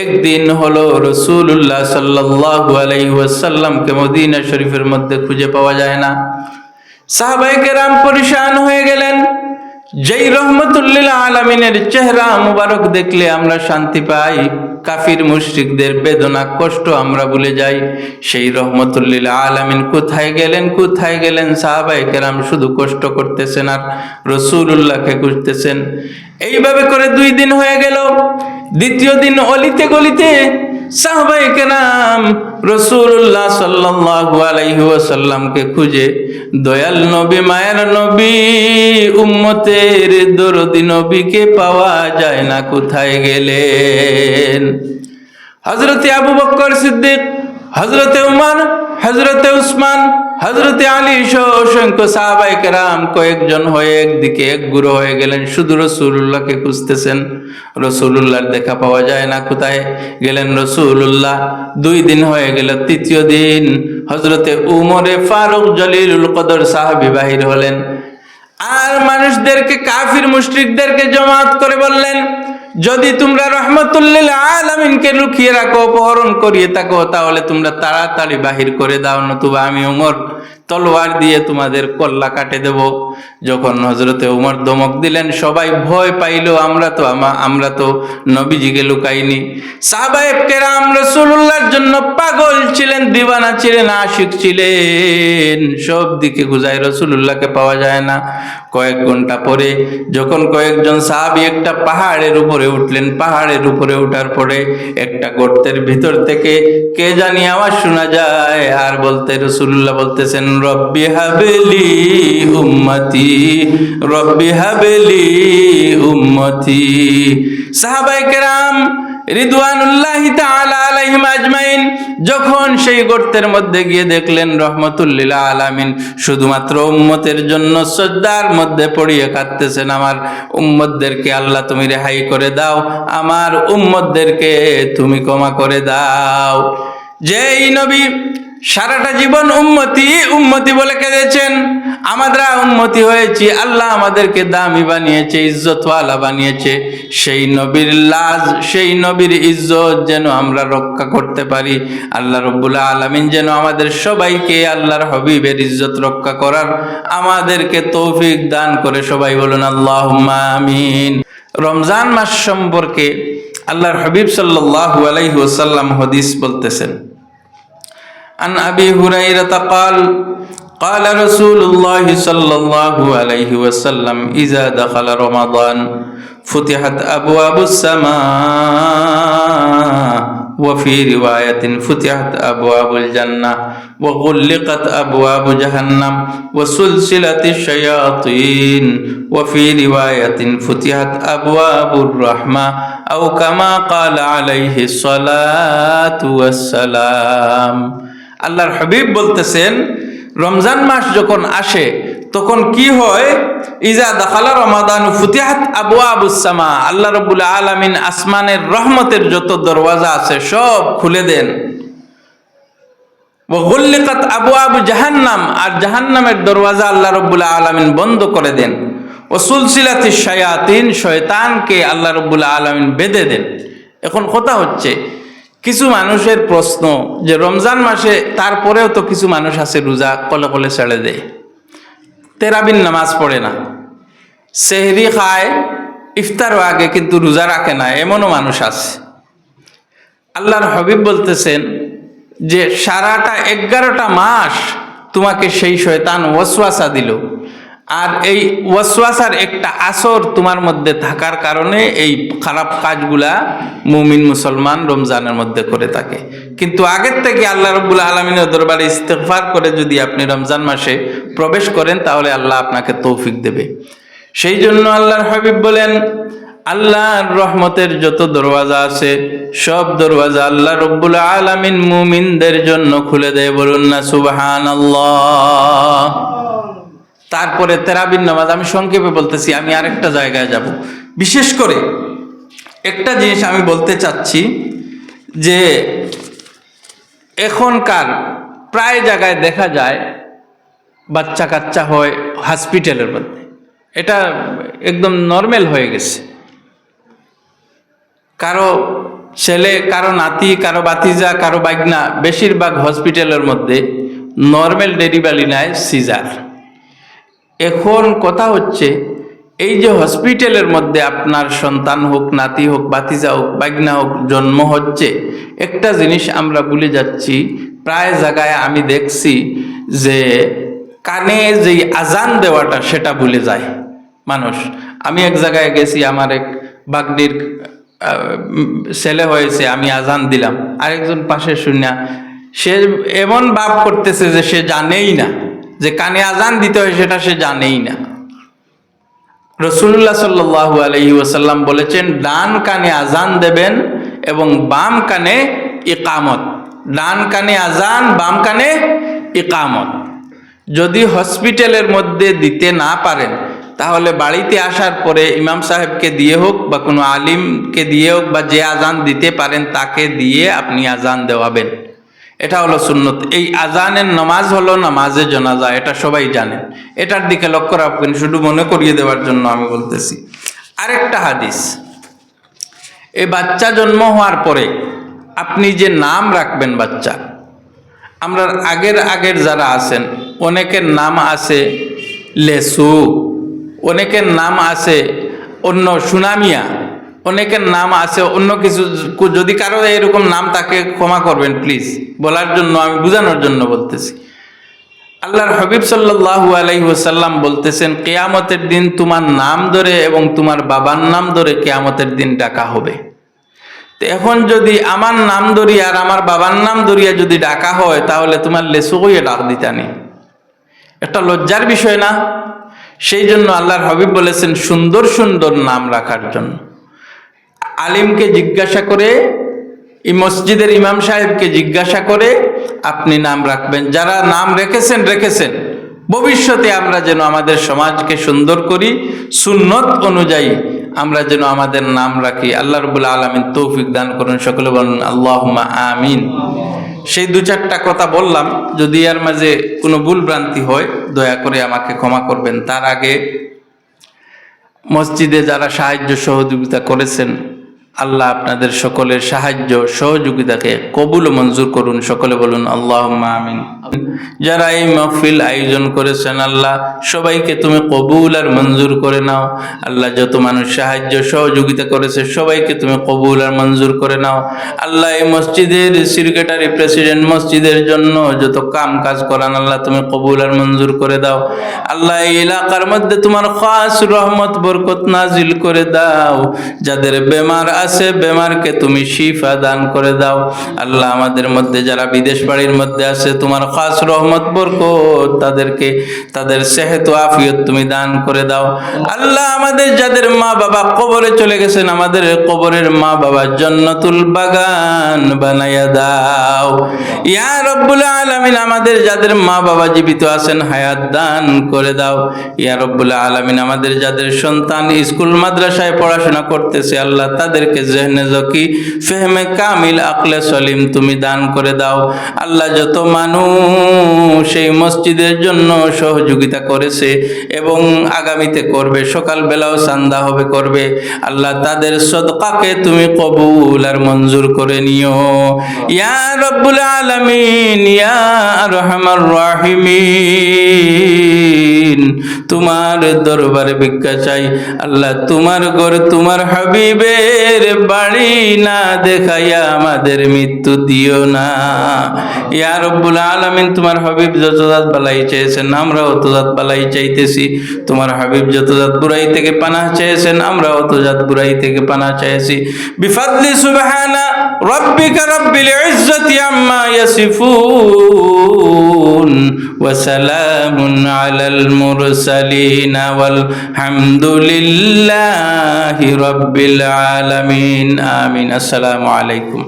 একদিন হলো রাসূলুল্লাহ সাল্লাল্লাহু আলাইহি ওয়াসাল্লামকে মদিনা শরীফের মধ্যে খুঁজে পাওয়া যায় না। সাহাবায়ে কেরাম পরেশান হয়ে গেলেন। যেই রহমতুল লিল আলামিনের চেহারা মুবারক দেখলে আমরা শান্তি পাই, কাফির মুশরিকদের বেদনা কষ্ট আমরা ভুলে যাই, সেই রহমতুল লিল আলামিন কোথায় গেলেন? সাহাবায়ে কেরাম শুধু কষ্ট করতেছেন আর রাসূলুল্লাহকে খুঁজতেছেন। এইভাবে করে 2 দিন হয়ে গেল। দ্বিতীয় দিন অলিতে গলিতে সাহাবায়ে কেরাম রাসূলুল্লাহ সাল্লাল্লাহু আলাইহি ওয়াসাল্লামকে খুঁজে দয়াল নবী, মায়ের নবী, উম্মতের দরদি নবীকে পাওয়া যায় না, কোথায় গেলেন? হযরতে আবু বকর সিদ্দিক, হযরতে উমর, হযরতে উসমান, হযরতে আলী সহ অসংখ্য সাহাবায়ে কেরাম কয়েকজন হয়ে একদিকে একগুঁড়ো হয়ে গেলেন, শুধু রাসূলুল্লাহকে খুঁজতেছেন। রাসূলুল্লাহর দেখা পাওয়া যায় না, কোথায় গেলেন রাসূলুল্লাহ? 2 দিন হয়ে গেল। তৃতীয় দিন হযরতে উমরে ফারুক জলিলুল কদর সাহাবী বাহির হলেন আর মানুষদেরকে, কাফির মুশরিকদেরকে জমায়েত করে বললেন, যদি তোমরা রহমতুল লিল আলামিনকে লুকিয়ে রাখো, অপহরণ করিয়ে থাকো, তাহলে তোমরা তাড়াতাড়ি বাহির করে দাও, নতুবা আমি উমর তলোয়ার দিয়ে তোমাদের কল্লা কাটে দেব। যখন হযরতে উমর ধমক দিলেন, সবাই ভয় পাইল। আমরা তো নবীজিকে লুকাইনি। সাহাবায়ে কেরাম রাসূলুল্লাহর জন্য পাগল ছিলেন, দিওয়ানা ছিলেন, আশিক ছিলেন। সব দিকে খুঁজায় রাসূলুল্লাহকে পাওয়া যায় না। কয়েক ঘন্টা পরে যখন কয়েকজন সাহাবী একটা পাহাড়ের উপরে উঠলেন, পাহাড়ের উপরে ওঠার পরে একটা গর্তের ভিতর থেকে কে জানি আওয়াজ শোনা যায়, আর রাসূলুল্লাহ বলতেছেন, রব্বি হাবলি উম্মতি, রব্বি হাবলি উম্মতি। সাহাবায়ে কেরাম রিদওয়ানুল্লাহি তাআলা আলাইহিম আজমাইন যখন সেই গর্তের মধ্যে গিয়ে দেখলেন রহমতুল লিল আলামিন শুধুমাত্র উম্মতের জন্য সজদার মধ্যে পড়িয়ে কাঁদতেছেন, আমার উম্মতদেরকে আল্লাহ তুমি রেহাই করে দাও, আমার উম্মতদেরকে তুমি ক্ষমা করে দাও। যেই নবী সারাটা জীবন উম্মতি উম্মতি বলে কেঁদেছেন, আমরা উম্মতি হয়েছি, আল্লাহ আমাদেরকে দামি বানিয়েছে, ইজ্জতওয়ালা বানিয়েছে, সেই নবীর লাজ, সেই নবীর ইজ্জত যেন আমরা রক্ষা করতে পারি। আল্লাহ রাব্বুল আলামিন যেন আমাদের সবাইকে আল্লাহর হাবিবের ইজ্জত রক্ষা করার আমাদেরকে তৌফিক দান করে। সবাই বলুন আল্লাহুম্মা আমিন। রমজান মাস সম্পর্কে আল্লাহর হাবিব সাল্লাল্লাহু আলাইহি ওয়াসাল্লাম হাদিস বলতেছেন, عن أبي هريرة قال رسول الله صلى الله عليه وسلم إذا دخل رمضان فتحت أبواب السماء وفي رواية فتحت أبواب الجنة وغلقت أبواب جهنم وسلسلة الشياطين وفي رواية فتحت أبواب الرحمة أو كما قال عليه الصلاة والسلام। আল্লাহর হাবিব বলতেছেন, রমজান মাস যখন আসে তখন কি হয়? ইজা দাখালা রমাদান ফুতিহাত আবওয়াবুস সামা, আল্লাহ রাব্বুল আলামিন আসমানের রহমতের যত দরওয়াজা আছে সব খুলে দেন। ওয়া গুল্লিকাত আবওয়াবু জাহান্নাম, আর জাহান্নামের দরওয়াজা আল্লাহ রাব্বুল আলামিন বন্ধ করে দেন। ওয়া সুলসিলাতিশ শায়াতিন, শয়তানকে আল্লাহ রাব্বুল আলামিন বেঁধে দেন। এখন কথা হচ্ছে, কিছু মানুষের প্রশ্ন যে রমজান মাসে তারপরেও তো কিছু মানুষ আছে রোজা কলে কলে ছেড়ে দেয়, তেরাবিন নামাজ পড়ে না, সেহরি খায় ইফতারও আগে কিন্তু রোজা রাখে না, এমনও মানুষ আছে। আল্লাহর হাবিব বলতেছেন যে সারাটা 11টা মাস তোমাকে সেই শয়তান ওয়াসওয়াসা দিল, আর এই ওয়াসওয়াসার একটা আসর তোমার মধ্যে থাকার কারণে এই খারাপ কাজগুলা মুমিন মুসলমান রমজানের মধ্যে করে থাকে। কিন্তু আগের থেকে আল্লাহ রাব্বুল আলামিনের দরবারে ইস্তেগফার করে যদি আপনি রমজান মাসে প্রবেশ করেন তাহলে আল্লাহ আপনাকে তৌফিক দেবে। সেই জন্য আল্লাহর হাবিব বলেন, আল্লাহর রহমতের যত দরওয়াজা আছে সব দরওয়াজা আল্লাহ রাব্বুল আলামিন মুমিনদের জন্য খুলে দেয়। বলুন না সুবহানাল্লাহ। তারপরে তেরাবিন নামাজ, আমি সংক্ষেপে বলতেছি, আমি আরেকটা জায়গায় যাব। বিশেষ করে একটা জিনিস আমি বলতে চাচ্ছি যে এখনকার প্রায় জায়গায় দেখা যায় বাচ্চা কাচ্চা হয় হসপিটালের মধ্যে, এটা একদম নর্মাল হয়ে গেছে। কারো ছেলে, কারো নাতি, কারো বাতিজা, কারো বাইগনা, বেশিরভাগ হসপিটালের মধ্যে নর্মাল ডেলিভারি নেয়, সিজার। এখন কথা হচ্ছে, এই যে হসপিটালের মধ্যে আপনার সন্তান হোক, নাতি হোক, বাতিজা হোক, বাইগনা হোক জন্ম হচ্ছে, একটা জিনিস আমরা ভুলে যাচ্ছি। প্রায় জায়গায় আমি দেখছি যে কানে যে আজান দেওয়াটা সেটা ভুলে যায় মানুষ। আমি এক জায়গায় গেছি, আমার এক বাগনির ছেলে হয়েছে, আমি আজান দিলাম, আরেকজন পাশে শুনিয়া সে এমন ভাব করতেছে যে সে জানেই না যে কানে আজান দিতে হয়, সেটা সে জানেই না। রাসূলুল্লাহ সাল্লাল্লাহু আলাইহি ওয়াসাল্লাম বলেছেন, ডান কানে আজান দেবেন এবং বাম কানে ইকামত। ডান কানে আজান, বাম কানে ইকামত। যদি হসপিটালের মধ্যে দিতে না পারেন, তাহলে বাড়িতে আসার পরে ইমাম সাহেবকে দিয়ে হোক বা কোনো আলিমকে দিয়ে হোক, বা যে আজান দিতে পারেন তাকে দিয়ে আপনি আজান দেওয়াবেন। এটা হলো সুন্নত। এই আজানের নামাজ হলো নামাজে জানাজা, এটা সবাই জানেন। এটার দিকে লক্ষ্য রাখবেন, শুধু মনে করিয়ে দেওয়ার জন্য আমি বলতেছি। আরেকটা হাদিস, এই বাচ্চা জন্ম হওয়ার পরে আপনি যে নাম রাখবেন বাচ্চা, আমরা আগের যারা আছেন, অনেকের নাম আছে লেসু, অনেকের নাম আছে অন্য সুনামিয়া, অনেকের নাম আছে অন্য কিছু। যদি কারো এরকম নাম তাকে ক্ষমা করবেন প্লিজ, বলার জন্য, আমি বোঝানোর জন্য বলতেছি। আল্লাহর হাবিব সাল্লাল্লাহু আলাইহি ওয়াসাল্লাম বলতেছেন, কিয়ামতের দিন তোমার নাম ধরে এবং তোমার বাবার নাম ধরে কিয়ামতের দিন ডাকা হবে। তো এখন যদি আমার নাম ধরিয়া আর আমার বাবার নাম ধরিয়া যদি ডাকা হয়, তাহলে তোমার লেসু হইয়া ডাক দিতানি, একটা লজ্জার বিষয় না? সেই জন্য আল্লাহর হাবিব বলেছেন সুন্দর সুন্দর নাম রাখার জন্য। আলিমকে জিজ্ঞাসা করে, এই মসজিদের ইমাম সাহেবকে জিজ্ঞাসা করে আপনি নাম রাখবেন। যারা নাম রেখেছেন, ভবিষ্যতে আমরা যেন আমাদের সমাজকে সুন্দর করি, সুন্নত অনুযায়ী আমরা যেন আমাদের নাম রাখি। আল্লাহ রাব্বুল আলামিন তৌফিক দান করুন। সকলে বলুন আল্লাহুম্মা আমিন। সেই দু চারটা কথা বললাম, যদি এর মাঝে কোনো ভুল ভ্রান্তি হয় দয়া করে আমাকে ক্ষমা করবেন। তার আগে মসজিদে যারা সাহায্য সহযোগিতা করেছেন, আল্লাহ আপনাদের সকলের সাহায্য সহযোগিতাকে কবুল ও মঞ্জুর করুন। সকলে বলুন আল্লাহুম্মা আমিন। যারা এই মাহফিল আয়োজন করেছেন, আল্লাহ সবাইকে তুমি কবুল আর মঞ্জুর করে নাও। আল্লাহ যত মানুষ সাহায্য সহযোগিতা করেছে সবাইকে তুমি কবুল আর মঞ্জুর করে নাও। আল্লাহ এই মসজিদের সেক্রেটারি, প্রেসিডেন্ট, মসজিদের জন্য যত কাম কাজ করান, আল্লাহ তুমি কবুল আর মঞ্জুর করে দাও। আল্লাহ এই এলাকার মধ্যে তোমার খাস রহমত বরকত নাজিল করে দাও। যাদের বেমার আছে, বেমারকে তুমি শিফা দান করে দাও। আল্লাহ আমাদের মধ্যে যারা বিদেশ বাড়ির মধ্যে আছে, তোমার খাস রহমত বরকত তাদেরকে, তাদের সেহত ও আফিয়ত তুমি দান করে দাও। আল্লাহ আমাদের যাদের মা বাবা কবরে চলে গেছেন, আমাদের কবরের মা বাবা জান্নাতুল বাগান বানাইয়া দাও ইয়া রব্বুল আলামিন। আমাদের যাদের মা বাবা জীবিত আছেন, হায়াত দান করে দাও ইয়া রব্বুল আলামিন। আমাদের যাদের সন্তান স্কুল মাদ্রাসায় পড়াশোনা করতেছে, আল্লাহ তাদেরকে জেহনে জকি, ফেহমে কামিল, আকলে সলিম তুমি দান করে দাও। আল্লাহ যত মানুষ সেই মসজিদের জন্য সহযোগিতা করেছে এবং আগামীতে করবে, সকালবেলাও চান্দা হবে করবে, আল্লাহ তাদের সদকাকে তুমি কবুল আর মঞ্জুর করে নিও ইয়া রব্বুল আলামিন ইয়া আরহামার রাহিমিন। তোমার দরবারে ভিক্ষা চাই আল্লাহ, তোমার ঘর, তোমার হাবিবের বাড়ি না দেখাইয়া আমাদের মৃত্যু দিও না ইয়া রব্বুল আলামিন। তোমার হাবিব যত জাত বালাই চেয়েছেন, আমরাও অত জাত বালাই চাইতেছি। তোমার হাবিব যত জাত বুরাই থেকে পানাহ চেয়েছেন, আমরাও অত জাত বুরাই থেকে পানাহ চাইছি। বিফাদলি সুবহানা রাব্বিকা রাব্বিল ইজ্জাতি আম্মা ইয়াসিফুন ওয়া সালামুন আলাল মুরসালিন ওয়াল হামদুলিল্লাহি রাব্বিল আলামিন। আমিন। আসসালামু আলাইকুম।